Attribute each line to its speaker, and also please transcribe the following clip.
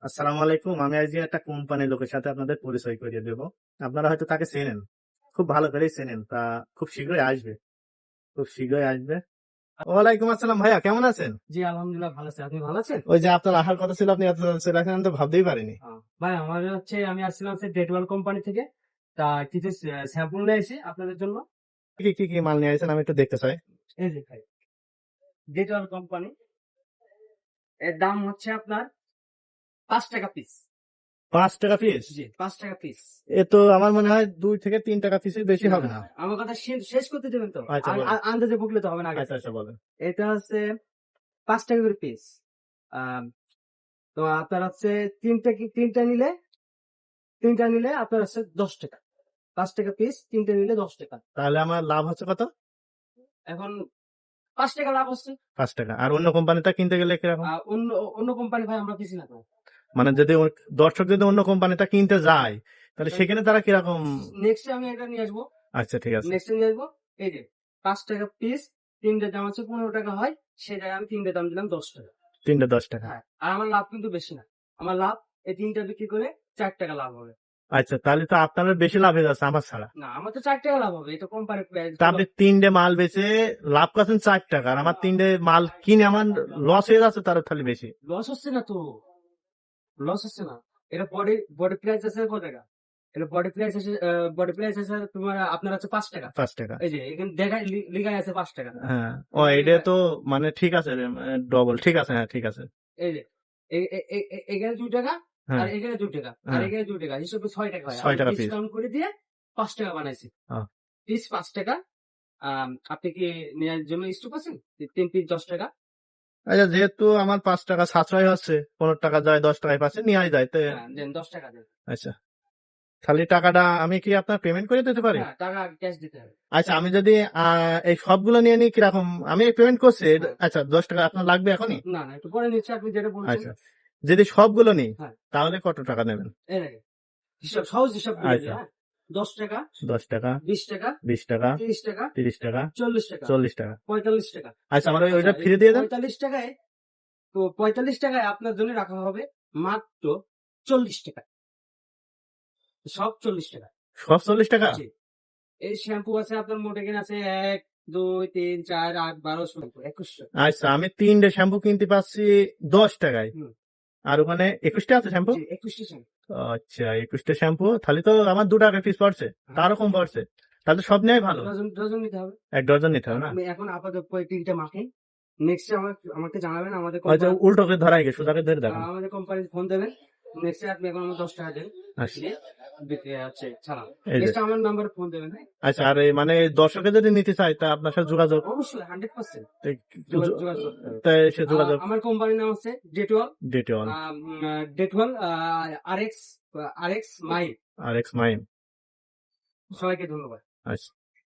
Speaker 1: আসসালামু আলাইকুম। আমি আজকে একটা কোম্পানির লোকের সাথে আপনাদের পরিচয় করিয়ে দেবো। আপনারা হয়তো তাকে চেনেন, খুব ভালো করেই চেনেন। তা খুব শীঘ্রই আসবে, খুব শীঘ্রই আসবে। ওয়ালাইকুম আসসালাম ভাইয়া, কেমন আছেন?
Speaker 2: জি, আলহামদুলিল্লাহ ভালো আছি। আপনি ভালো আছেন?
Speaker 1: ওই যে আপনার আসার কথা ছিল, আপনি এত চলে আসেন, আমি তো ভাবতেই পারিনি।
Speaker 2: ভাই আমার আমি আসছিলাম ডেটওয়াল কোম্পানি থেকে। তা কিছু স্যাম্পল নিয়ে এসে আপনাদের জন্য।
Speaker 1: কি কি কি মাল নিয়ে আসেন, আমি একটু দেখতে চাই।
Speaker 2: এই যে ভাই, ডেটওয়াল কোম্পানি, এর দাম হচ্ছে আপনার 5 টাকা পিস।
Speaker 1: 5 টাকা পিস?
Speaker 2: জি, 5 টাকা পিস।
Speaker 1: এ তো আমার মনে হয় 2 থেকে 3 টাকা পিসের বেশি হবে না।
Speaker 2: আমার কথা শেষ করতে দেবেন তো?
Speaker 1: আচ্ছা বলেন।
Speaker 2: আন্দাজে বকলে তো হবে না আগে
Speaker 1: আচ্ছা
Speaker 2: থেকে।
Speaker 1: আচ্ছা বলেন।
Speaker 2: এটা হচ্ছে 5 টাকা করে পিস। তো আপনার হচ্ছে তিনটা নিলে আপনার হচ্ছে 10 টাকা। 5 টাকা পিস, তিনটা নিলে 10 টাকা।
Speaker 1: তাহলে আমার লাভ হচ্ছে কত?
Speaker 2: এখন 5 টাকা লাভ হচ্ছে।
Speaker 1: 5 টাকা। আর অন্য কোম্পানিটা কিনতে গেলে কিরকম?
Speaker 2: অন্য অন্য কোম্পানি ভাই আমরা কিছু না তো।
Speaker 1: মানে যদি দর্শক যদি অন্য কোম্পানিটা কিনতে যায়, তাহলে সেখানে তারা কিরকম?
Speaker 2: নেক্সট আমি এটা নিয়ে আসবো।
Speaker 1: আচ্ছা ঠিক আছে।
Speaker 2: নেক্সট নিয়ে আসবো। এই যে 5 টাকা পিস, তিনটে দাম হচ্ছে 15 টাকা হয়, সেই জায়গায় আমি তিনটে দাম দিলাম 10 টাকা।
Speaker 1: 3 টা 10 টাকা।
Speaker 2: হ্যাঁ, আর আমার লাভ কিন্তু বেশি না। আমার লাভ এই তিনটা বিক্রি করে 4 টাকা লাভ হবে।
Speaker 1: আচ্ছা, তাহলে তো আপনার বেশি লাভ হয়ে যাচ্ছে আমার ছাড়া।
Speaker 2: না, আমার তো 4 টাকা লাভ হবে, এটা কোম্পানি
Speaker 1: তা আপনি 3টে মাল বেচে লাভ করছেন 4 টাকা, আর আমার 3টে মাল কিনে আমার লস হয়ে যাচ্ছে তার তাহলে বেশি।
Speaker 2: লস হচ্ছে না তো, লস হচ্ছে না। এটা বডি বডি প্রাইস আছে কত টাকা? এটা বডি প্রাইস আছে তোমার আপনার হচ্ছে 5 টাকা।
Speaker 1: 5 টাকা।
Speaker 2: এই যে এখানে দেখায় লিখাই আছে 5 টাকা।
Speaker 1: হ্যাঁ। ও, এটা তো মানে ঠিক আছে, ডবল ঠিক আছে, হ্যাঁ ঠিক আছে।
Speaker 2: এই যে এখানে 2 টাকা, আর
Speaker 1: হ্যাঁ
Speaker 2: এখানে 2 টাকা, আর
Speaker 1: হ্যাঁ।
Speaker 2: এখানে 2 টাকা, হিসেবে 6 টাকা হয়। আমি
Speaker 1: 6 টাকা পিস।
Speaker 2: ডিসকাউন্ট করে দিয়ে 5 টাকা বানাইছি। পিস 5 টাকা। আপনি কি নেওয়ার জন্য ইচ্ছুক আছেন? 3 পিস 10 টাকা।
Speaker 1: আচ্ছা, যেহেতু আমার 5 টাকা সাশ্রয় হচ্ছে, 15 টাকা যায় 10 টাকায় পাচ্ছে নিয়ে যায় তো।
Speaker 2: হ্যাঁ, দেন 10 টাকা দেন।
Speaker 1: আচ্ছা, তাহলে টাকাটা আমি কি আপনার পেমেন্ট করে দিতে পারি?
Speaker 2: হ্যাঁ, টাকা ক্যাশ দিতে হবে।
Speaker 1: আচ্ছা, আমি যদি এই সবগুলো নিয়ে নিই কিরকম? আমি পেমেন্ট করছি।
Speaker 2: হ্যাঁ।
Speaker 1: আচ্ছা, 10 টাকা আপনার লাগবে এখনই?
Speaker 2: না, না, একটু পরে নিচ্ছি, আপনি যেটা বলছেন।
Speaker 1: আচ্ছা, যদি সবগুলো নিই
Speaker 2: হ্যাঁ,
Speaker 1: তাহলে কত টাকা নেবেন?
Speaker 2: এই দেখেন, সহজ হিসাব করে দিই।
Speaker 1: আচ্ছা,
Speaker 2: হ্যাঁ, 10 টাকা,
Speaker 1: 10 টাকা,
Speaker 2: 20 টাকা,
Speaker 1: 20 টাকা,
Speaker 2: 30 টাকা,
Speaker 1: 30 টাকা,
Speaker 2: 40 টাকা,
Speaker 1: 40 টাকা।
Speaker 2: 45 টাকা।
Speaker 1: আচ্ছা, আমার
Speaker 2: আচ্ছা,
Speaker 1: ওইটা
Speaker 2: এই
Speaker 1: ফিরে দিয়ে দেন।
Speaker 2: 45 টাকায়, তো 45 টাকায় আপনার জন্য রাখা হবে মাত্র 40 টাকা। সব 40 টাকা।
Speaker 1: সব 40 টাকা?
Speaker 2: জি। এই শ্যাম্পু আছে আপনার, মোট এখানে আছে 1, 2, 3, 4, 8, 12 শ্যাম্পু 2100।
Speaker 1: আচ্ছা, আমি 3টে শ্যাম্পু কিনতে পাচ্ছি 10 টাকায়,
Speaker 2: হুম,
Speaker 1: আর ওখানে 21টা আছে শ্যাম্পু।
Speaker 2: জি, 21টা শ্যাম্পু।
Speaker 1: আচ্ছা, 21টা শ্যাম্পু, তাহলে তো আমার 2 টাকা পিস পড়ছে, তারও কম পড়ছে। তাহলে তো সব নেই ভালো।
Speaker 2: ডজন ডজন নিতে হবে।
Speaker 1: 1 ডজন নিতে হবে না?
Speaker 2: আমি এখন আপাতত এই 3টা মাখি। নেক্সট আমাকে জানাবেন,
Speaker 1: আচ্ছা, উল্টো করে ধরাই গে, সোজা করে ধরে দেখান।
Speaker 2: আমাদের কোম্পানিতে ফোন দেবেন। নেক্সট আপনি এখন আমার 10 টাকা দেন।
Speaker 1: আচ্ছা,
Speaker 2: দিয়ে বিক্রি হচ্ছে ছাড়া।
Speaker 1: এই যে।
Speaker 2: নেক্সট আমার নাম্বারে ফোন দেবেন। হ্যাঁ,
Speaker 1: আচ্ছা, আর এই মানে দর্শকে যদি নিতে চাই তা আপনার সাথে যোগাযোগ,
Speaker 2: অবশ্যই 100%
Speaker 1: তে-
Speaker 2: যোগাযোগ করতে হবে।
Speaker 1: তাই সে যোগাযোগ।
Speaker 2: আমার কোম্পানির নাম হচ্ছে ডেটওয়াল।
Speaker 1: ডেটল।
Speaker 2: ডেটওয়াল আর এক্স মাই।
Speaker 1: আর এক্স মাইন।
Speaker 2: সবাইকে ধন্যবাদ।
Speaker 1: আচ্ছা।